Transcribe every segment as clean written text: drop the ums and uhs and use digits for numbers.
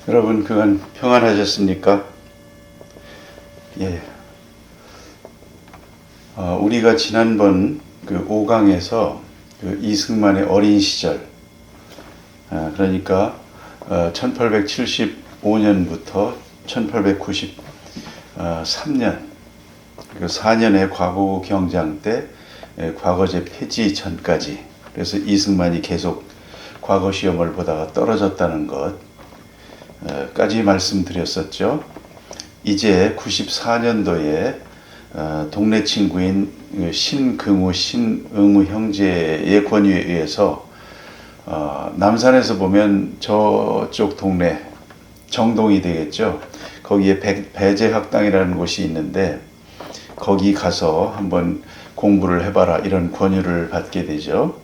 여러분 그간 평안하셨습니까? 예. 우리가 지난번 그 5강에서 그 이승만의 어린 시절, 그러니까 1875년부터 1893년 그 4년의 과거 경장 때 과거제 폐지 전까지, 그래서 이승만이 계속 과거 시험을 보다가 떨어졌다는 것까지 말씀드렸었죠. 이제 94년도에 동네 친구인 신긍우, 신응우 형제의 권유에 의해서 남산에서 보면 저쪽 동네, 정동이 되겠죠. 거기에 배재학당이라는 곳이 있는데 거기 가서 한번 공부를 해봐라, 이런 권유를 받게 되죠.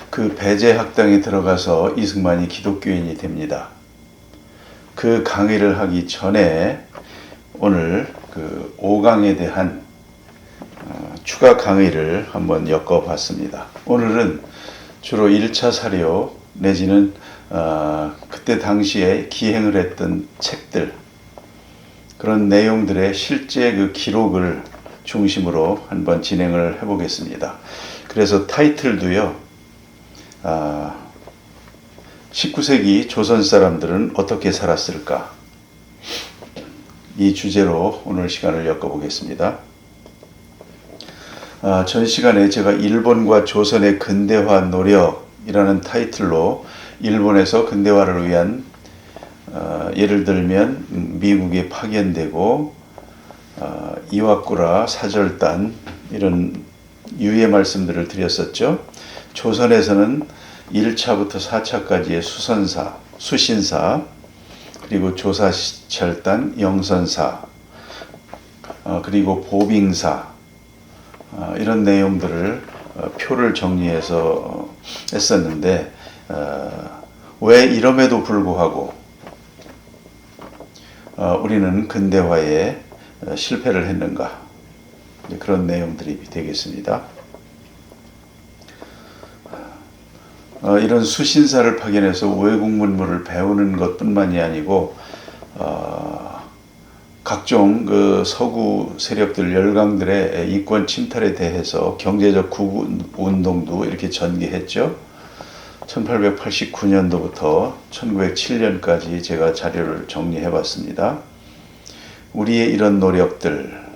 그 배재학당에 들어가서 이승만이 기독교인이 됩니다. 그 강의를 하기 전에 오늘 그 5강에 대한 추가 강의를 한번 엮어봤습니다. 오늘은 주로 1차 사료 내지는 그때 당시에 기행을 했던 책들, 그런 내용들의 실제 그 기록을 중심으로 한번 진행을 해보겠습니다. 그래서 타이틀도요, 19세기 조선 사람들은 어떻게 살았을까? 이 주제로 오늘 시간을 엮어보겠습니다. 전 시간에 제가 일본과 조선의 근대화 노력이라는 타이틀로 일본에서 근대화를 위한 예를 들면 미국에 파견되고 이와꾸라, 사절단, 이런 유의 말씀들을 드렸었죠. 조선에서는 1차부터 4차까지의 수신사, 그리고 조사철단, 영선사, 그리고 보빙사, 이런 내용들을 표를 정리해서 했었는데 왜 이럼에도 불구하고 우리는 근대화에 실패를 했는가, 그런 내용들이 되겠습니다. 이런 수신사를 파견해서 외국 문물을 배우는 것뿐만이 아니고 각종 그 서구 세력들, 열강들의 이권 침탈에 대해서 경제적 구분 운동도 이렇게 전개했죠. 1889년도부터 1907년까지 제가 자료를 정리해 봤습니다. 우리의 이런 노력들,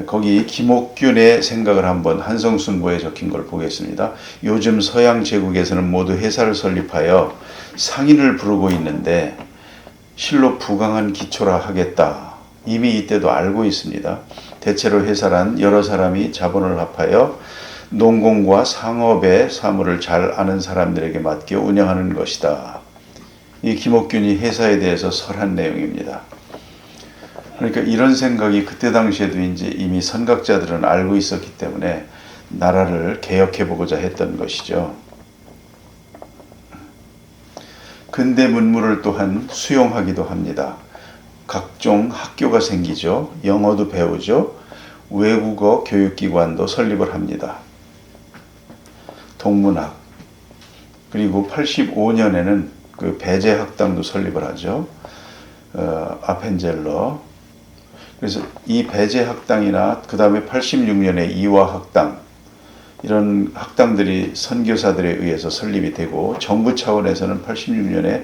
거기 김옥균의 생각을 한번 한성순보에 적힌 걸 보겠습니다. 요즘 서양 제국에서는 모두 회사를 설립하여 상인을 부르고 있는데 실로 부강한 기초라 하겠다. 이미 이때도 알고 있습니다. 대체로 회사란 여러 사람이 자본을 합하여 농공과 상업의 사물을 잘 아는 사람들에게 맡겨 운영하는 것이다. 이 김옥균이 회사에 대해서 설한 내용입니다. 그러니까 이런 생각이 그때 당시에도 이제 이미 선각자들은 알고 있었기 때문에 나라를 개혁해보고자 했던 것이죠. 근대 문물을 또한 수용하기도 합니다. 각종 학교가 생기죠. 영어도 배우죠. 외국어 교육기관도 설립을 합니다. 동문학, 그리고 85년에는 그 배재학당도 설립을 하죠. 아펜젤러. 그래서 이 배재학당이나 그 다음에 86년에 이화학당, 이런 학당들이 선교사들에 의해서 설립이 되고, 정부 차원에서는 86년에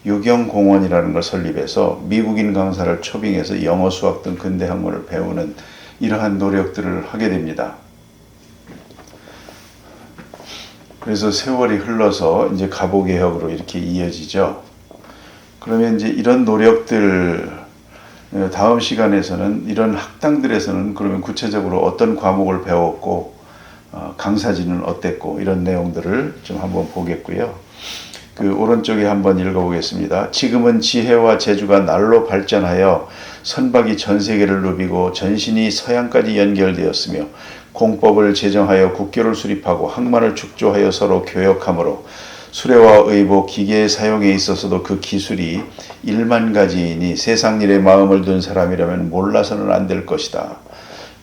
유경공원이라는 걸 설립해서 미국인 강사를 초빙해서 영어, 수학 등 근대 학문을 배우는 이러한 노력들을 하게 됩니다. 그래서 세월이 흘러서 이제 갑오개혁으로 이렇게 이어지죠. 그러면 이제 이런 노력들, 다음 시간에서는 이런 학당들에서는 그러면 구체적으로 어떤 과목을 배웠고 강사진은 어땠고, 이런 내용들을 좀 한번 보겠고요. 그 오른쪽에 한번 읽어보겠습니다. 지금은 지혜와 재주가 날로 발전하여 선박이 전 세계를 누비고 전신이 서양까지 연결되었으며 공법을 제정하여 국교를 수립하고 학만을 축조하여 서로 교역하므로 수레와 의복, 기계의 사용에 있어서도 그 기술이 1만 가지이니 세상 일에 마음을 둔 사람이라면 몰라서는 안 될 것이다.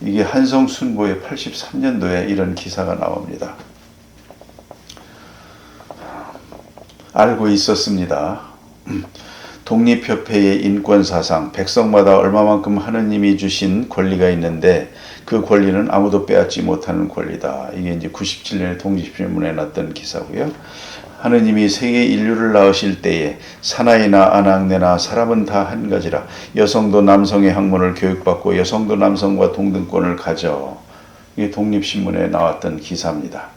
이게 한성순보의 83년도에 이런 기사가 나옵니다. 알고 있었습니다. 독립협회의 인권사상, 백성마다 얼마만큼 하느님이 주신 권리가 있는데 그 권리는 아무도 빼앗지 못하는 권리다. 이게 이제 97년에 독립신문에 났던 기사고요. 하느님이 세계 인류를 낳으실 때에 사나이나 아낙네나 사람은 다 한 가지라. 여성도 남성의 학문을 교육받고 여성도 남성과 동등권을 가져. 이게 독립신문에 나왔던 기사입니다.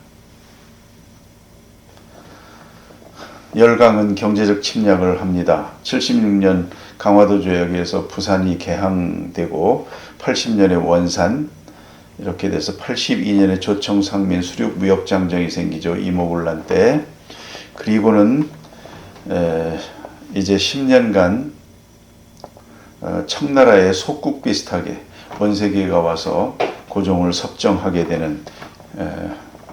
열강은 경제적 침략을 합니다. 76년 강화도 조약에서 부산이 개항되고 80년에 원산, 이렇게 돼서 82년에 조청상민 수륙무역장정이 생기죠. 이모군란 때. 그리고는 이제 10년간 청나라의 속국 비슷하게 원세계가 와서 고종을 섭정하게 되는,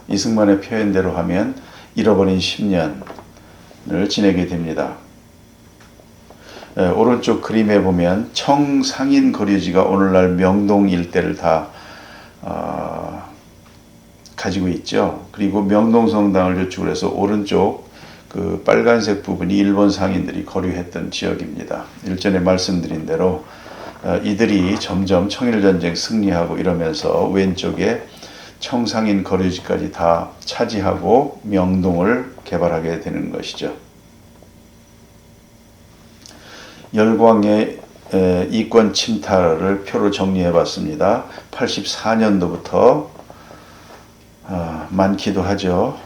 이승만의 표현대로 하면 잃어버린 10년을 지내게 됩니다. 오른쪽 그림에 보면 청상인 거류지가 오늘날 명동 일대를 다 가지고 있죠. 그리고 명동성당을 저축을 해서 오른쪽 그 빨간색 부분이 일본 상인들이 거류했던 지역입니다. 일전에 말씀드린 대로 이들이 점점 청일전쟁 승리하고 이러면서 왼쪽에 청상인 거류지까지 다 차지하고 명동을 개발하게 되는 것이죠. 열광의 이권 침탈을 표로 정리해 봤습니다. 84년도부터 많기도 하죠.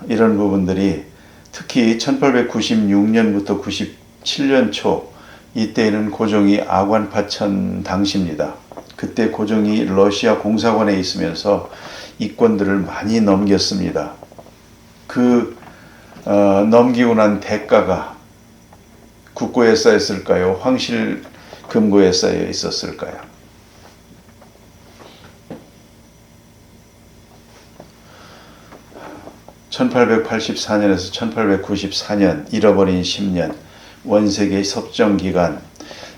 이런 부분들이 특히 1896년부터 97년 초, 이때에는 고종이 아관파천 당시입니다. 그때 고종이 러시아 공사관에 있으면서 이권들을 많이 넘겼습니다. 그 넘기고 난 대가가 국고에 쌓였을까요? 황실 금고에 쌓여 있었을까요? (1884년에서) 1894년 잃어버린 10년 원세계 섭정기간,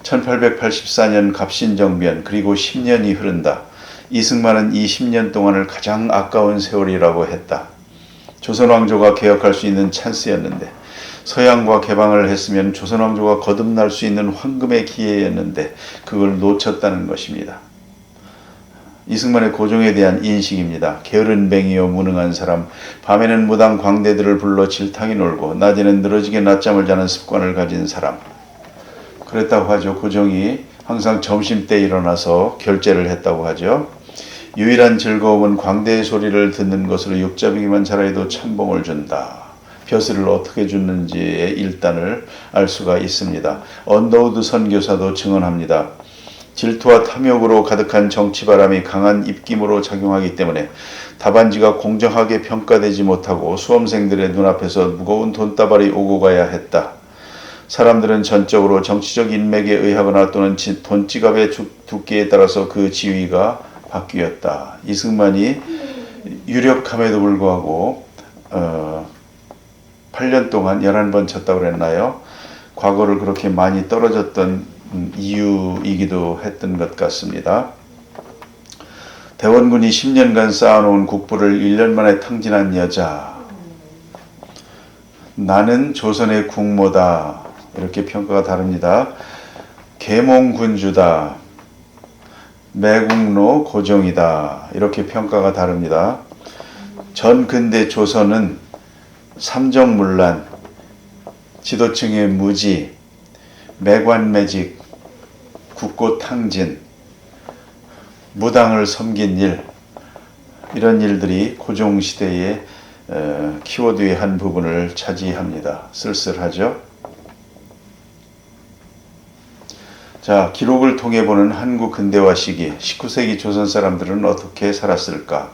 1884년 갑신정변, 그리고 10년이 흐른다. 이승만은 이 10년 동안을 가장 아까운 세월이라고 했다. 조선왕조가 개혁할 수 있는 찬스였는데, 서양과 개방을 했으면 조선왕조가 거듭날 수 있는 황금의 기회였는데 그걸 놓쳤다는 것입니다. 이승만의 고종에 대한 인식입니다. 게으른 뱅이요 무능한 사람, 밤에는 무당 광대들을 불러 질탕이 놀고 낮에는 늘어지게 낮잠을 자는 습관을 가진 사람. 그랬다고 하죠. 고종이 항상 점심때 일어나서 결제를 했다고 하죠. 유일한 즐거움은 광대의 소리를 듣는 것으로 육잡이기만 잘해도 참봉을 준다. 벼슬을 어떻게 주는지의 일단을 알 수가 있습니다. 언더우드 선교사도 증언합니다. 질투와 탐욕으로 가득한 정치바람이 강한 입김으로 작용하기 때문에 답안지가 공정하게 평가되지 못하고 수험생들의 눈앞에서 무거운 돈다발이 오고 가야 했다. 사람들은 전적으로 정치적 인맥에 의하거나 또는 돈지갑의 두께에 따라서 그 지위가 바뀌었다. 이승만이 유력함에도 불구하고 8년 동안 11번 쳤다고 그랬나요? 과거를 그렇게 많이 떨어졌던 이유이기도 했던 것 같습니다. 대원군이 10년간 쌓아놓은 국부를 1년 만에 탕진한 여자. 나는 조선의 국모다. 이렇게 평가가 다릅니다. 계몽군주다. 매국노 고종이다. 이렇게 평가가 다릅니다. 전 근대 조선은 삼정문란, 지도층의 무지, 매관매직, 국고탕진, 무당을 섬긴 일, 이런 일들이 고종시대의 키워드의 한 부분을 차지합니다. 쓸쓸하죠? 자, 기록을 통해 보는 한국 근대화 시기, 19세기 조선 사람들은 어떻게 살았을까?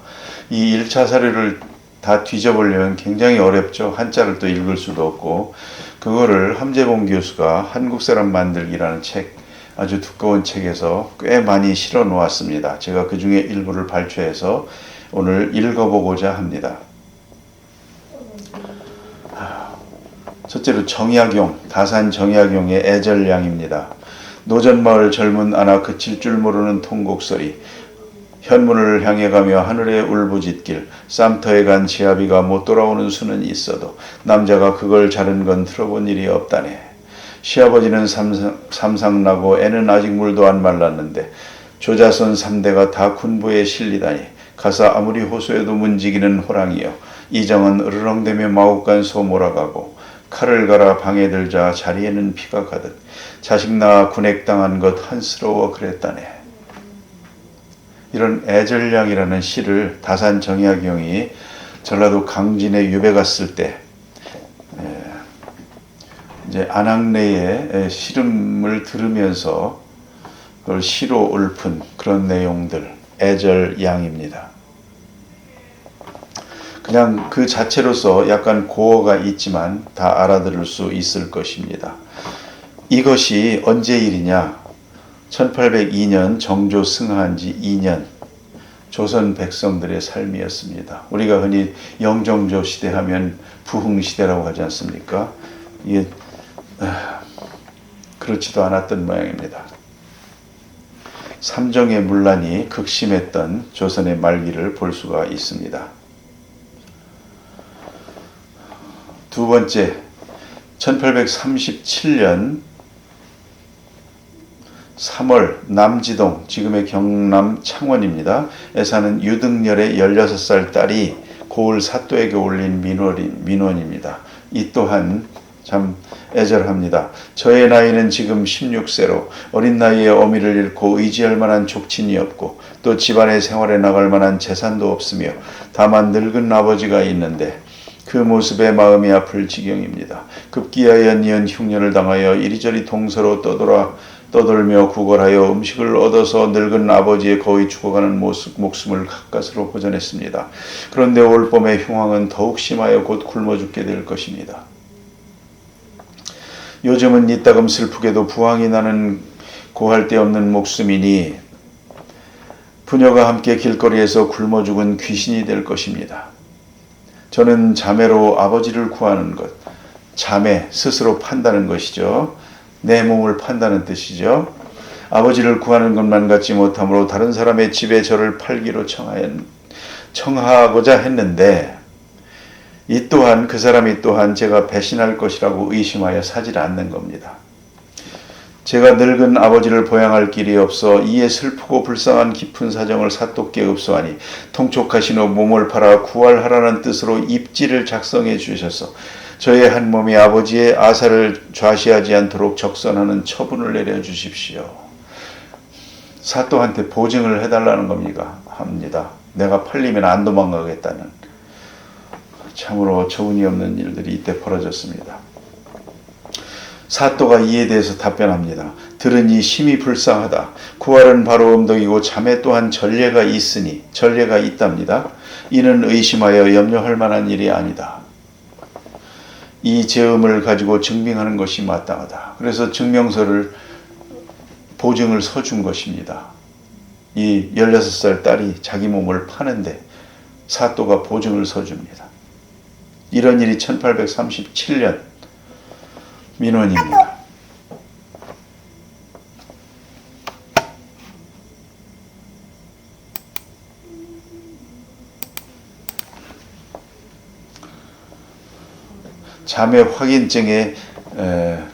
이 1차 사료를 다 뒤져보려면 굉장히 어렵죠. 한자를 또 읽을 수도 없고, 그거를 함재봉 교수가 한국 사람 만들기라는 책, 아주 두꺼운 책에서 꽤 많이 실어 놓았습니다. 제가 그 중에 일부를 발췌해서 오늘 읽어보고자 합니다. 첫째로 정약용, 다산 정약용의 애절량입니다. 노전마을 젊은 아나 그칠 줄 모르는 통곡소리, 현문을 향해 가며 하늘의 울부짖길, 쌈터에 간 지아비가 못 돌아오는 수는 있어도 남자가 그걸 자른 건 들어본 일이 없다네. 시아버지는 삼상나고 애는 아직 물도 안 말랐는데 조자손 3대가 다 군부에 실리다니 가서 아무리 호소해도 문지기는 호랑이요 이정은 으르렁대며 마국간 소 몰아가고 칼을 갈아 방에 들자 자리에는 피가 가득 자식 낳아 군액당한 것 한스러워 그랬다네. 이런 애절량이라는 시를 다산 정약용이 전라도 강진에 유배 갔을 때 이제 안악내의 시름을 들으면서 그걸 시로 읊은 그런 내용들, 애절양입니다. 그냥 그 자체로서 약간 고어가 있지만 다 알아들을 수 있을 것입니다. 이것이 언제 일이냐? 1802년 정조 승하한 지 2년 조선 백성들의 삶이었습니다. 우리가 흔히 영정조 시대 하면 부흥시대라고 하지 않습니까? 이게 그렇지도 않았던 모양입니다. 삼정의 문란이 극심했던 조선의 말기를 볼 수가 있습니다. 두 번째, 1837년 3월 남지동, 지금의 경남 창원입니다. 에 사는 유등열의 16살 딸이 고을 사또에게 올린 민원입니다. 이 또한 참 애절합니다. 저의 나이는 지금 16세로 어린 나이에 어미를 잃고 의지할 만한 족친이 없고 또 집안의 생활에 나갈 만한 재산도 없으며 다만 늙은 아버지가 있는데 그 모습에 마음이 아플 지경입니다. 급기야에 니은 흉년을 당하여 이리저리 동서로 떠돌며 구걸하여 음식을 얻어서 늙은 아버지의 거의 죽어가는 목숨을 가까스로 보전했습니다. 그런데 올 봄에 흉황은 더욱 심하여 곧 굶어 죽게 될 것입니다. 요즘은 이따금 슬프게도 부황이 나는 고할 데 없는 목숨이니 부녀가 함께 길거리에서 굶어 죽은 귀신이 될 것입니다. 저는 자매로 아버지를 구하는 것, 자매 스스로 판다는 것이죠. 내 몸을 판다는 뜻이죠. 아버지를 구하는 것만 갖지 못하므로 다른 사람의 집에 저를 팔기로 청하고자 했는데 이 또한 그 사람이 또한 제가 배신할 것이라고 의심하여 사질 않는 겁니다. 제가 늙은 아버지를 보양할 길이 없어 이에 슬프고 불쌍한 깊은 사정을 사또께 읍소하니 통촉하신 후 몸을 팔아 구할하라는 뜻으로 입지를 작성해 주셔서 저의 한 몸이 아버지의 아사를 좌시하지 않도록 적선하는 처분을 내려주십시오. 사또한테 보증을 해달라는 합니다. 내가 팔리면 안 도망가겠다는. 참으로 어처구니 없는 일들이 이때 벌어졌습니다. 사또가 이에 대해서 답변합니다. 들으니 심히 불쌍하다. 구할은 바로 음덕이고 자매 또한 전례가 있답니다. 이는 의심하여 염려할 만한 일이 아니다. 이 죄음을 가지고 증빙하는 것이 마땅하다. 그래서 증명서를 보증을 서준 것입니다. 이 16살 딸이 자기 몸을 파는데 사또가 보증을 서줍니다. 이런 일이 1837년 민원입니다. 자매 확인증에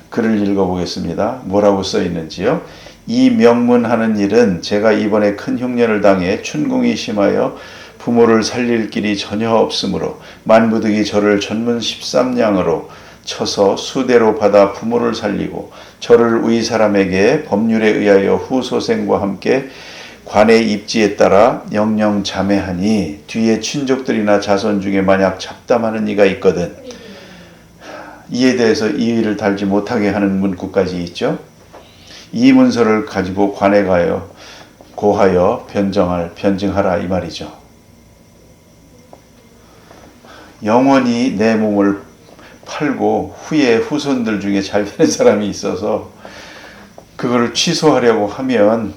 글을 읽어보겠습니다. 뭐라고 써 있는지요? 이 명문하는 일은 제가 이번에 큰 흉년을 당해 춘궁이 심하여 부모를 살릴 길이 전혀 없으므로 만부득이 저를 전문 13냥으로 쳐서 수대로 받아 부모를 살리고 저를 의 사람에게 법률에 의하여 후소생과 함께 관의 입지에 따라 영영 자매하니 뒤에 친족들이나 자손 중에 만약 잡담하는 이가 있거든 이에 대해서 이의를 달지 못하게 하는 문구까지 있죠. 이 문서를 가지고 관에 가요 고하여 변증하라 이 말이죠. 영원히 내 몸을 팔고 후에 후손들 중에 잘 되는 사람이 있어서 그거를 취소하려고 하면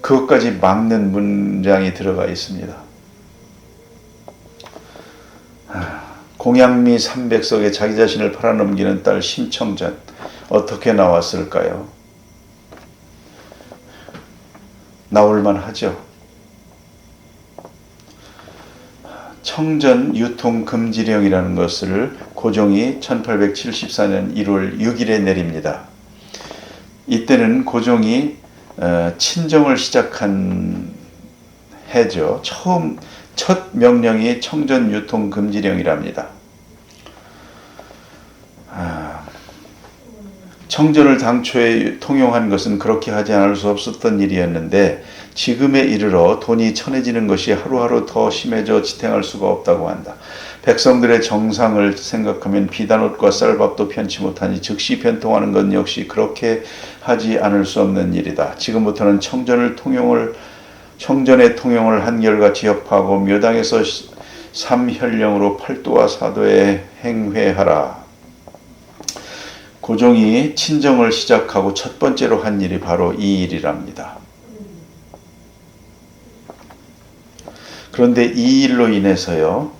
그것까지 막는 문장이 들어가 있습니다. 공양미 300석에 자기 자신을 팔아넘기는 딸 심청전 어떻게 나왔을까요? 나올만 하죠. 청전 유통 금지령이라는 것을 고종이 1874년 1월 6일에 내립니다. 이때는 고종이 친정을 시작한 해죠. 첫 명령이 청전 유통 금지령이랍니다. 청전을 당초에 통용한 것은 그렇게 하지 않을 수 없었던 일이었는데 지금에 이르러 돈이 천해지는 것이 하루하루 더 심해져 지탱할 수가 없다고 한다. 백성들의 정상을 생각하면 비단옷과 쌀밥도 편치 못하니 즉시 변통하는 것 역시 그렇게 하지 않을 수 없는 일이다. 지금부터는 청전의 통용을 한결같이 협파하고 묘당에서 삼혈령으로 팔도와 사도에 행회하라. 고종이 친정을 시작하고 첫 번째로 한 일이 바로 이 일이랍니다. 그런데 이 일로 인해서요,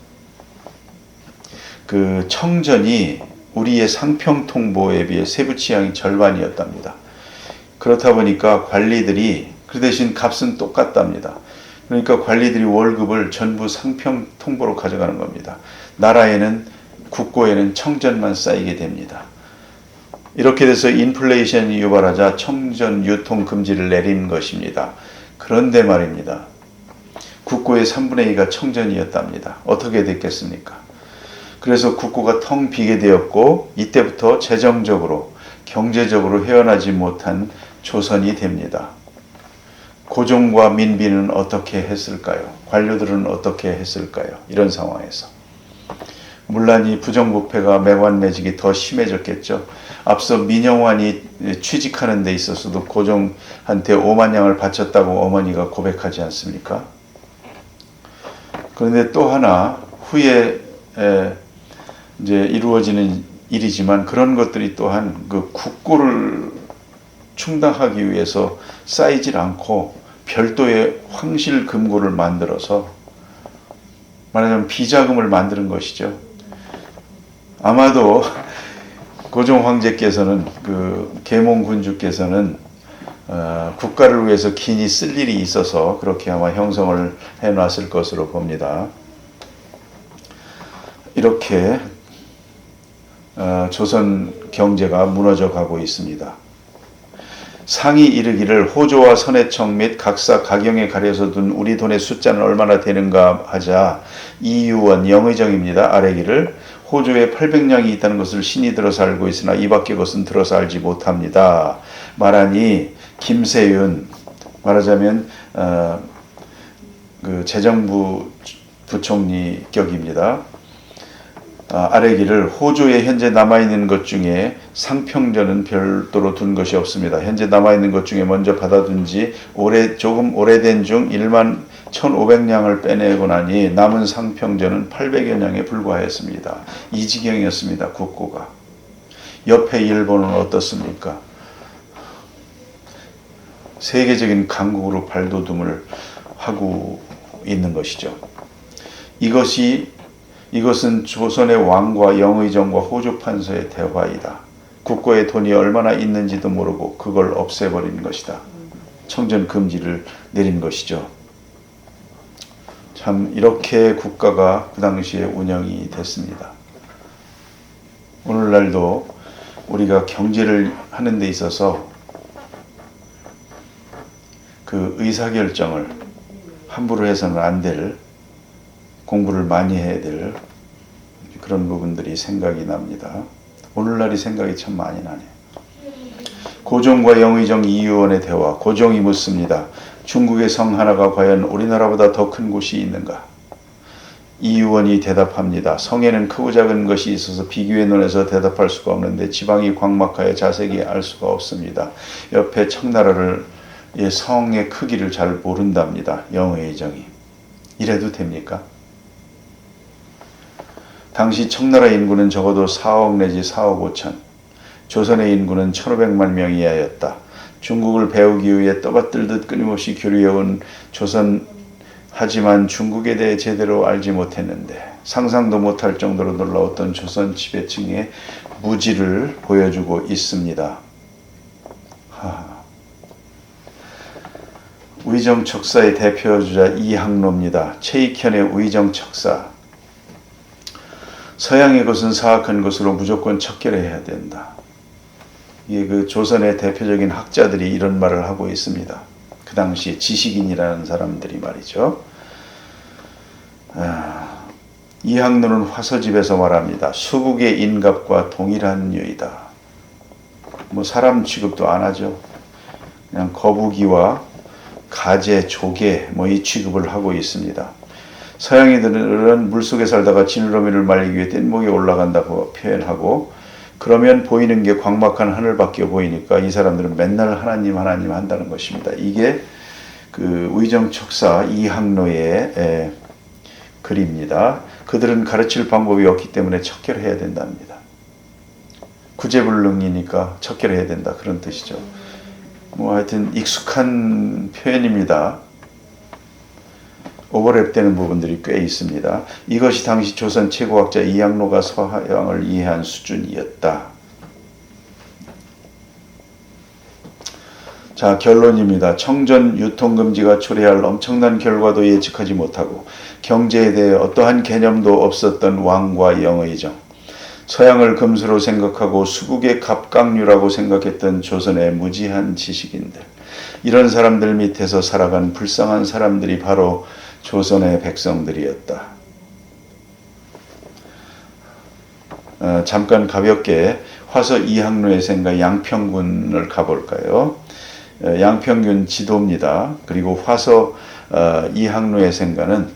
그 청전이 우리의 상평통보에 비해 세부 취향이 절반이었답니다. 그렇다 보니까 관리들이 그 대신 값은 똑같답니다. 그러니까 관리들이 월급을 전부 상평통보로 가져가는 겁니다. 나라에는 국고에는 청전만 쌓이게 됩니다. 이렇게 돼서 인플레이션이 유발하자 청전 유통 금지를 내린 것입니다. 그런데 말입니다. 국고의 3분의 2가 청전이었답니다. 어떻게 됐겠습니까? 그래서 국고가 텅 비게 되었고 이때부터 재정적으로 경제적으로 헤어나지 못한 조선이 됩니다. 고종과 민비는 어떻게 했을까요? 관료들은 어떻게 했을까요? 이런 상황에서 문란이 부정부패가 매관매직이 더 심해졌겠죠. 앞서 민영환이 취직하는 데 있어서도 고종한테 5만 양을 바쳤다고 어머니가 고백하지 않습니까? 그런데 또 하나 후에 이제 이루어지는 일이지만 그런 것들이 또한 그 국고를 충당하기 위해서 쌓이질 않고 별도의 황실 금고를 만들어서 말하자면 비자금을 만드는 것이죠. 아마도 고종 황제께서는 그 계몽 군주께서는 국가를 위해서 긴히 쓸 일이 있어서 그렇게 아마 형성을 해놨을 것으로 봅니다. 이렇게 조선 경제가 무너져 가고 있습니다. 상이 이르기를 호조와 선해청 및 각사 가경에 가려서 둔 우리 돈의 숫자는 얼마나 되는가 하자 이유원 영의정입니다. 아래기를 호조에 800냥이 있다는 것을 신이 들어서 알고 있으나 이밖의 것은 들어서 알지 못합니다. 말하니 김세윤 말하자면 그 재정부 부총리 격입니다. 아래기를 호조에 현재 남아있는 것 중에 상평전은 별도로 둔 것이 없습니다. 현재 남아있는 것 중에 먼저 받아둔 지 조금 오래된 중 1만 1,500냥을 빼내고 나니 남은 상평전은 800여 냥에 불과했습니다. 이 지경이었습니다. 국고가. 옆에 일본은 어떻습니까? 세계적인 강국으로 발돋움을 하고 있는 것이죠. 이것은 조선의 왕과 영의정과 호조 판서의 대화이다. 국고에 돈이 얼마나 있는지도 모르고 그걸 없애버린 것이다. 청전 금지를 내린 것이죠. 참 이렇게 국가가 그 당시에 운영이 됐습니다. 오늘날도 우리가 경제를 하는 데 있어서 그 의사결정을 함부로 해서는 안 될 공부를 많이 해야 될 그런 부분들이 생각이 납니다. 오늘날이 생각이 참 많이 나네요. 고종과 영의정 이유원의 대화. 고종이 묻습니다. 중국의 성 하나가 과연 우리나라보다 더 큰 곳이 있는가? 이유원이 대답합니다. 성에는 크고 작은 것이 있어서 비교해 논해서 대답할 수가 없는데 지방이 광막하여 자세히 알 수가 없습니다. 옆에 청나라를 성의 크기를 잘 모른답니다. 영의정이. 이래도 됩니까? 당시 청나라 인구는 적어도 4억 내지 4억 5천, 조선의 인구는 1,500만 명이하였다. 중국을 배우기 위해 떠받들듯 끊임없이 교류해온 조선 하지만 중국에 대해 제대로 알지 못했는데 상상도 못할 정도로 놀라웠던 조선 지배층의 무지를 보여주고 있습니다. 위정척사의 대표주자 이항로입니다. 최익현의 위정척사. 서양의 것은 사악한 것으로 무조건 척결해야 된다. 이게 그 조선의 대표적인 학자들이 이런 말을 하고 있습니다. 그 당시 지식인이라는 사람들이 말이죠. 이학로는 화서집에서 말합니다. 수국의 인갑과 동일한 유이다. 뭐 사람 취급도 안 하죠. 그냥 거북이와 가재, 조개 뭐 이 취급을 하고 있습니다. 서양인들은 물속에 살다가 지느러미를 말리기 위해 뗏목에 올라간다고 표현하고, 그러면 보이는 게 광막한 하늘밖에 보이니까 이 사람들은 맨날 하나님 하나님 한다는 것입니다. 이게 그 의정척사 이학로의 글입니다. 그들은 가르칠 방법이 없기 때문에 척결해야 된답니다. 구제불능이니까 척결해야 된다, 그런 뜻이죠. 뭐 하여튼 익숙한 표현입니다. 오버랩되는 부분들이 꽤 있습니다. 이것이 당시 조선 최고학자 이학로가 서양을 이해한 수준이었다. 자, 결론입니다. 청전 유통금지가 초래할 엄청난 결과도 예측하지 못하고 경제에 대해 어떠한 개념도 없었던 왕과 영의정, 서양을 금수로 생각하고 수국의 갑각류라고 생각했던 조선의 무지한 지식인들, 이런 사람들 밑에서 살아간 불쌍한 사람들이 바로 조선의 백성들이었다. 잠깐 가볍게 화서 이학로의 생가 양평군을 가볼까요? 양평군 지도입니다. 그리고 화서 이학로의 생가는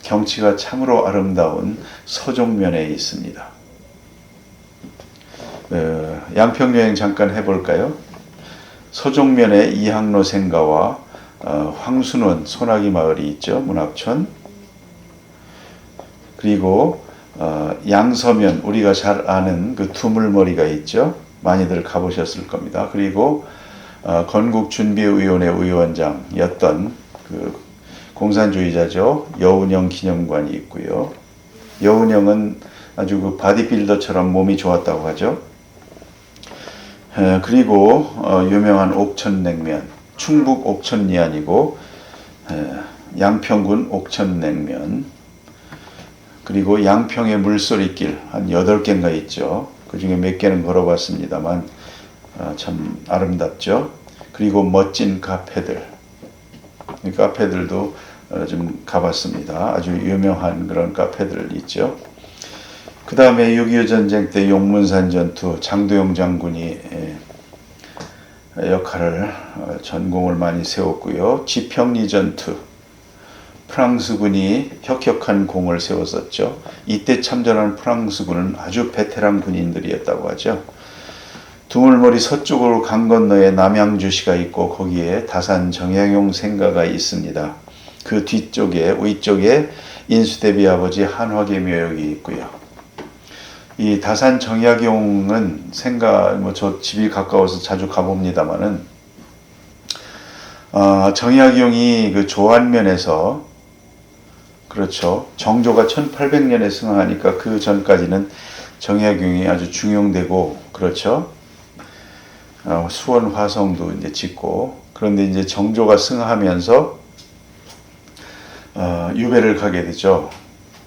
경치가 참으로 아름다운 서종면에 있습니다. 양평여행 잠깐 해볼까요? 서종면에 이학로 생가와 황순원 소나기 마을이 있죠. 문학촌. 그리고 양서면, 우리가 잘 아는 그 두물머리가 있죠. 많이들 가보셨을 겁니다. 그리고 건국준비위원회 위원장이었던 그 공산주의자죠. 여운형 기념관이 있고요. 여운형은 아주 그 바디빌더처럼 몸이 좋았다고 하죠. 그리고 유명한 옥천냉면, 충북 옥천이 아니고 양평군 옥천냉면, 그리고 양평의 물소리길 한 8개인가 있죠. 그 중에 몇 개는 걸어봤습니다만 참 아름답죠. 그리고 멋진 카페들, 이 카페들도 좀 가봤습니다. 아주 유명한 그런 카페들 있죠. 그 다음에 6.25 전쟁 때 용문산 전투, 장도영 장군이 역할을 전공을 많이 세웠고요. 지평리 전투, 프랑스군이 혁혁한 공을 세웠었죠. 이때 참전한 프랑스군은 아주 베테랑 군인들이었다고 하죠. 두물머리 서쪽으로 강 건너에 남양주시가 있고 거기에 다산 정약용 생가가 있습니다. 그 뒤쪽에 위쪽에 인수대비 아버지 한화계 묘역이 있고요. 이 다산 정약용은 생가 뭐 저 집이 가까워서 자주 가봅니다만은 정약용이 그 조안면에서, 그렇죠, 정조가 1800년에 승하하니까 그 전까지는 정약용이 아주 중용되고, 그렇죠, 수원 화성도 이제 짓고, 그런데 이제 정조가 승하하면서 유배를 가게 되죠.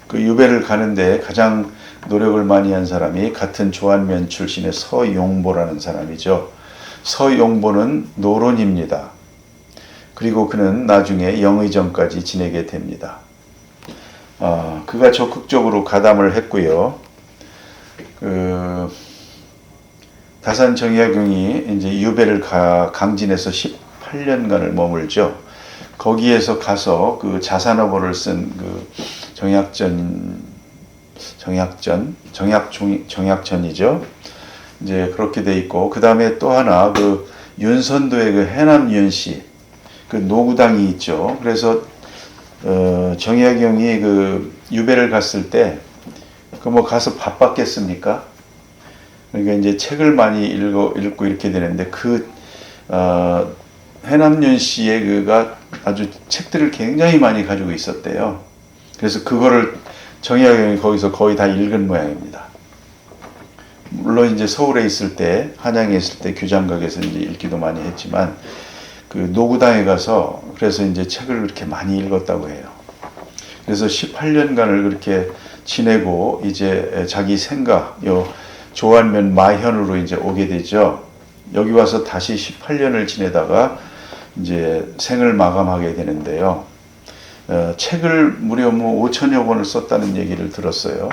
그 유배를 가는데 가장 노력을 많이 한 사람이 같은 조안면 출신의 서용보라는 사람이죠. 서용보는 노론입니다. 그리고 그는 나중에 영의정까지 지내게 됩니다. 그가 적극적으로 가담을 했고요. 다산 정약용이 이제 유배를 강진에서 18년간을 머물죠. 거기에서 가서 그 자산어보를 쓴 그 정약전이죠. 이제 그렇게 돼 있고, 그 다음에 또 하나 그 윤선도의 그 해남윤씨, 그 노구당이 있죠. 그래서 정약용이 그 유배를 갔을 때 그 뭐 가서 바빴겠습니까? 그러니까 이제 책을 많이 읽고 이렇게 되는데 그 해남윤씨의 그가 아주 책들을 굉장히 많이 가지고 있었대요. 그래서 그거를 정약용이 거기서 거의 다 읽은 모양입니다. 물론 이제 서울에 있을 때, 한양에 있을 때 규장각에서 이제 읽기도 많이 했지만 그 노구당에 가서 그래서 이제 책을 그렇게 많이 읽었다고 해요. 그래서 18년간을 그렇게 지내고 이제 자기 생가 요 조안면 마현으로 이제 오게 되죠. 여기 와서 다시 18년을 지내다가 이제 생을 마감하게 되는데요. 책을 무려 5천여 권을 썼다는 얘기를 들었어요.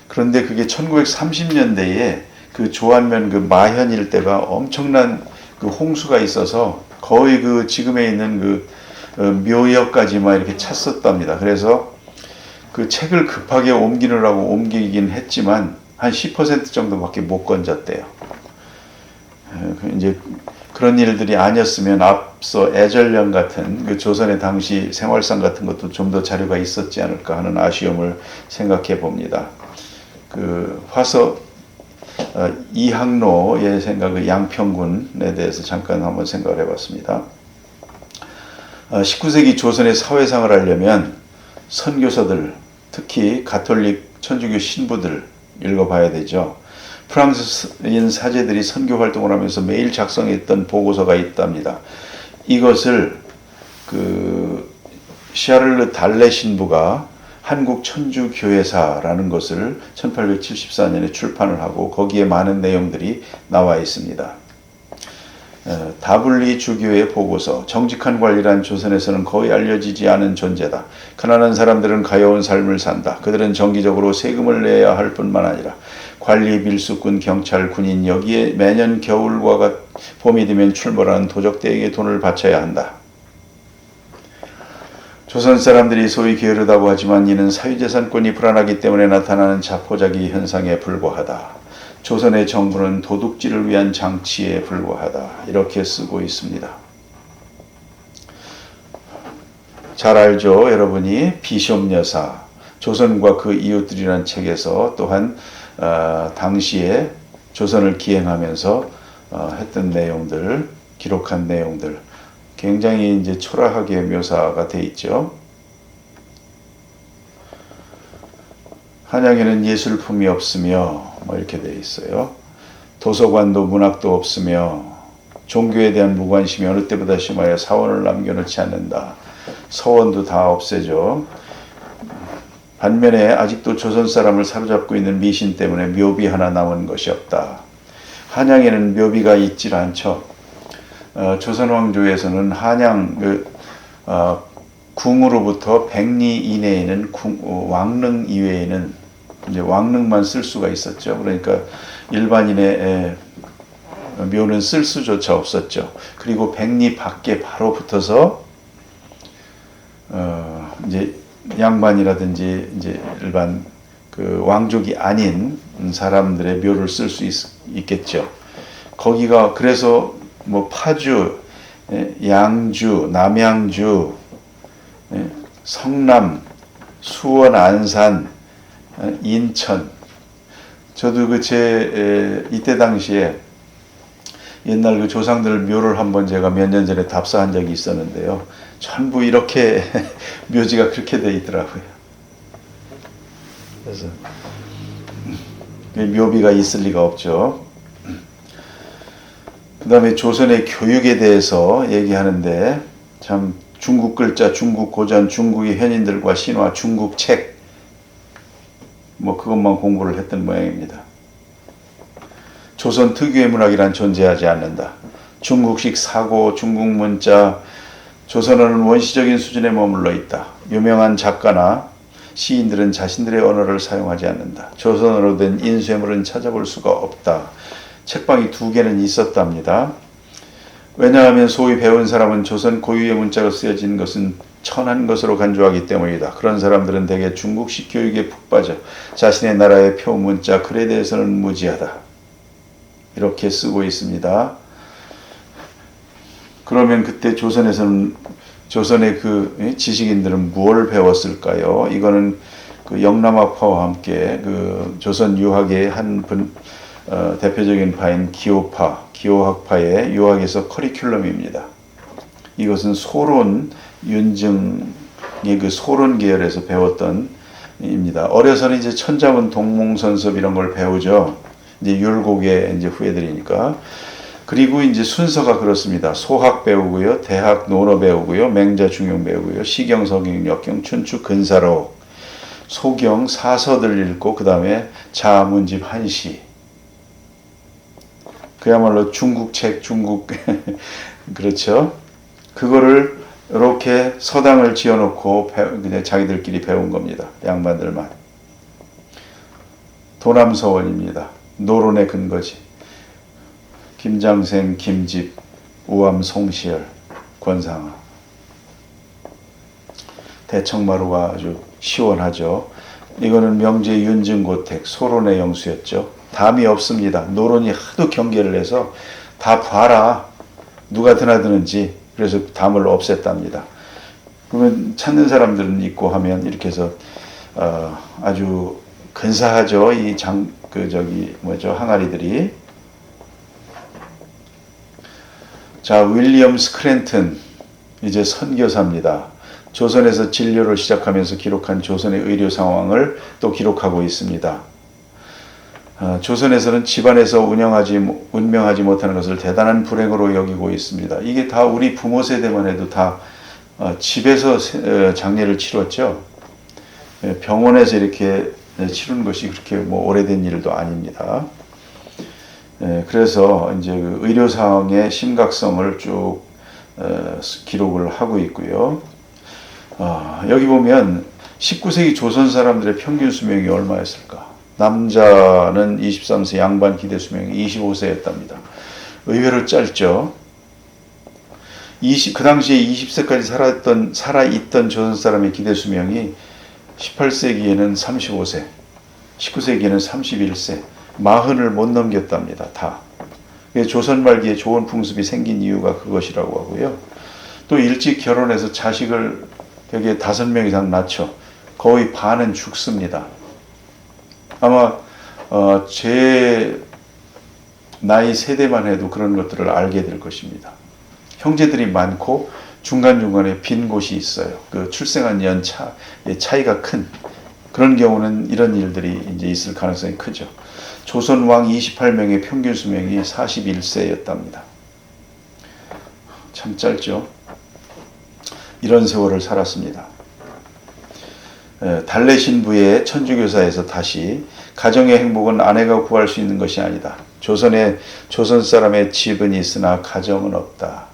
그런데 그게 1930년대에 그 조안면 그 마현 일대가 엄청난 그 홍수가 있어서 거의 그 지금에 있는 그 묘역까지 막 이렇게 찼었답니다. 그래서 그 책을 급하게 옮기느라고 옮기긴 했지만 한 10% 정도밖에 못 건졌대요. 이제 그런 일들이 아니었으면 앞서 애절령 같은 그 조선의 당시 생활상 같은 것도 좀 더 자료가 있었지 않을까 하는 아쉬움을 생각해 봅니다. 그 화서 이항로의 생각의 양평군에 대해서 잠깐 한번 생각을 해봤습니다. 19세기 조선의 사회상을 하려면 선교사들, 특히 가톨릭 천주교 신부들 읽어봐야 되죠. 프랑스인 사제들이 선교 활동을 하면서 매일 작성했던 보고서가 있답니다. 이것을 그 샤를르 달레 신부가 한국 천주교회사라는 것을 1874년에 출판을 하고 거기에 많은 내용들이 나와 있습니다. 다블리 주교의 보고서, 정직한 관리란 조선에서는 거의 알려지지 않은 존재다. 가난한 사람들은 가여운 삶을 산다. 그들은 정기적으로 세금을 내야 할 뿐만 아니라 관리, 밀수꾼, 경찰, 군인, 여기에 매년 겨울과 봄이 되면 출몰하는 도적대에게 돈을 바쳐야 한다. 조선 사람들이 소위 게으르다고 하지만 이는 사유재산권이 불안하기 때문에 나타나는 자포자기 현상에 불과하다. 조선의 정부는 도둑질을 위한 장치에 불과하다. 이렇게 쓰고 있습니다. 잘 알죠, 여러분이 비숍 여사, 조선과 그 이웃들이라는 책에서 또한 당시에 조선을 기행하면서 했던 내용들, 기록한 내용들, 굉장히 이제 초라하게 묘사가 돼 있죠. 한양에는 예술품이 없으며 뭐 이렇게 돼 있어요. 도서관도 문학도 없으며 종교에 대한 무관심이 어느 때보다 심하여 사원을 남겨놓지 않는다. 서원도 다 없애죠. 반면에 아직도 조선 사람을 사로잡고 있는 미신 때문에 묘비 하나 남은 것이 없다. 한양에는 묘비가 있질 않죠. 조선 왕조에서는 한양 궁으로부터 100리 이내에는 왕릉 이외에는 이제 왕릉만 쓸 수가 있었죠. 그러니까 일반인의 묘는 쓸 수조차 없었죠. 그리고 100리 밖에 바로 붙어서 이제 양반이라든지 이제 일반 그 왕족이 아닌 사람들의 묘를 쓸 수 있겠죠. 거기가 그래서 뭐 파주, 양주, 남양주, 성남, 수원, 안산, 인천. 저도 이때 당시에 옛날 그 조상들 묘를 한번 제가 몇 년 전에 답사한 적이 있었는데요. 전부 이렇게 묘지가 그렇게 돼 있더라고요. 그래서 묘비가 있을 리가 없죠. 그 다음에 조선의 교육에 대해서 얘기하는데 참 중국 글자, 중국 고전, 중국의 현인들과 신화, 중국 책 뭐 그것만 공부를 했던 모양입니다. 조선 특유의 문학이란 존재하지 않는다. 중국식 사고, 중국 문자, 조선어는 원시적인 수준에 머물러 있다. 유명한 작가나 시인들은 자신들의 언어를 사용하지 않는다. 조선어로 된 인쇄물은 찾아볼 수가 없다. 책방이 2개는 있었답니다. 왜냐하면 소위 배운 사람은 조선 고유의 문자가 쓰여진 것은 천한 것으로 간주하기 때문이다. 그런 사람들은 대개 중국식 교육에 푹 빠져 자신의 나라의 표 문자 글에 대해서는 무지하다. 이렇게 쓰고 있습니다. 그러면 그때 조선에서는 조선의 그 지식인들은 무엇을 배웠을까요? 이거는 그 영남학파와 함께 그 조선 유학의 한 대표적인 파인 기호학파의 유학에서 커리큘럼입니다. 이것은 소론, 윤증의 그 소론 계열에서 배웠던 입니다. 어려서는 이제 천자문, 동몽선섭 이런 걸 배우죠. 이제 율곡의 이제 후예들이니까. 그리고 이제 순서가 그렇습니다. 소학 배우고요, 대학 논어 배우고요, 맹자 중용 배우고요, 시경, 서경, 역경, 춘추, 근사록. 소경, 사서들 읽고 그 다음에 자문집 한시. 그야말로 중국책, 중국 그렇죠. 그거를 이렇게 서당을 지어놓고 그냥 자기들끼리 배운 겁니다. 양반들만. 도남서원입니다. 노론의 근거지. 김장생, 김집, 우암, 송시열, 권상아. 대청마루가 아주 시원하죠. 이거는 명제 윤증고택, 소론의 영수였죠. 담이 없습니다. 노론이 하도 경계를 해서 다 봐라. 누가 드나드는지. 그래서 담을 없앴답니다. 그러면 찾는 사람들은 있고 하면 이렇게 해서 아주 근사하죠. 이 항아리들이. 자, 윌리엄 스크랜튼 이제 선교사입니다. 조선에서 진료를 시작하면서 기록한 조선의 의료 상황을 또 기록하고 있습니다. 조선에서는 집안에서 운명하지 못하는 것을 대단한 불행으로 여기고 있습니다. 이게 다 우리 부모 세대만 해도 다 집에서 장례를 치렀죠. 병원에서 이렇게 치르는 것이 그렇게 오래된 일도 아닙니다. 그래서 이제 그 의료 상황의 심각성을 쭉 기록을 하고 있고요. 여기 보면 19세기 조선 사람들의 평균 수명이 얼마였을까? 남자는 23세, 양반 기대 수명이 25세였답니다. 의외로 짧죠. 그 당시에 20세까지 살아있던 조선 사람의 기대 수명이 18세기에는 35세, 19세기에는 31세, 40을 못 넘겼답니다. 다. 조선 말기에 좋은 풍습이 생긴 이유가 그것이라고 하고요. 또 일찍 결혼해서 자식을 되게 5명 이상 낳죠. 거의 반은 죽습니다. 아마 제 나이 세대만 해도 그런 것들을 알게 될 것입니다. 형제들이 많고 중간중간에 빈 곳이 있어요. 그 출생한 연차의 차이가 큰 그런 경우는 이런 일들이 이제 있을 가능성이 크죠. 조선 왕 28명의 평균 수명이 41세였답니다. 참 짧죠. 이런 세월을 살았습니다. 달래 신부의 천주교사에서 다시 가정의 행복은 아내가 구할 수 있는 것이 아니다. 조선 사람의 집은 있으나 가정은 없다.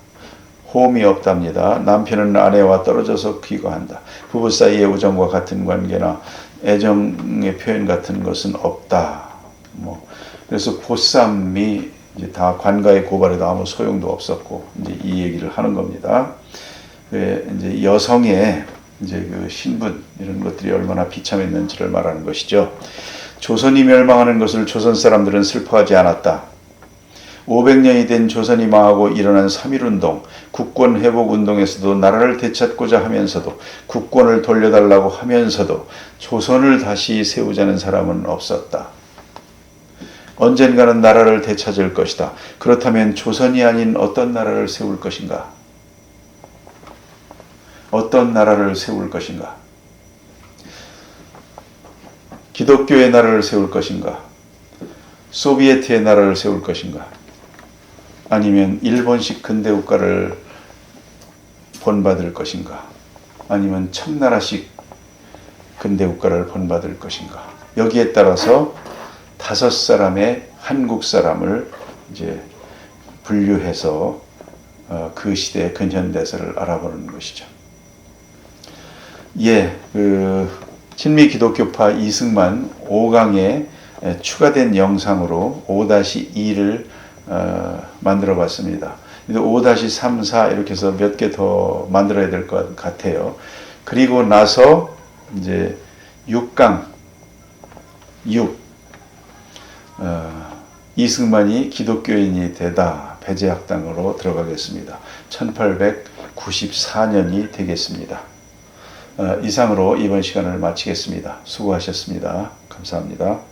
호흡이 없답니다. 남편은 아내와 떨어져서 귀가한다. 부부 사이의 우정과 같은 관계나 애정의 표현 같은 것은 없다. 그래서 보쌈이 이제 다 관가에 고발해도 아무 소용도 없었고 이제 이 얘기를 하는 겁니다. 이제 여성의 이제 그 신분 이런 것들이 얼마나 비참했는지를 말하는 것이죠. 조선이 멸망하는 것을 조선 사람들은 슬퍼하지 않았다. 500년이 된 조선이 망하고 일어난 3.1운동, 국권 회복 운동에서도 나라를 되찾고자 하면서도 국권을 돌려달라고 하면서도 조선을 다시 세우자는 사람은 없었다. 언젠가는 나라를 되찾을 것이다. 그렇다면 조선이 아닌 어떤 나라를 세울 것인가? 어떤 나라를 세울 것인가? 기독교의 나라를 세울 것인가? 소비에트의 나라를 세울 것인가? 아니면 일본식 근대국가를 본받을 것인가? 아니면 청나라식 근대국가를 본받을 것인가? 여기에 따라서 5사람의 한국 사람을 이제 분류해서 그 시대의 근현대사를 알아보는 것이죠. 친미 기독교파 이승만 5강에 추가된 영상으로 5-2를 만들어 봤습니다. 5-3, 4 이렇게 해서 몇 개 더 만들어야 될 것 같아요. 그리고 나서 이제 6강 6 이승만이 기독교인이 되다 배제학당으로 들어가겠습니다. 1894년이 되겠습니다. 이상으로 이번 시간을 마치겠습니다. 수고하셨습니다. 감사합니다.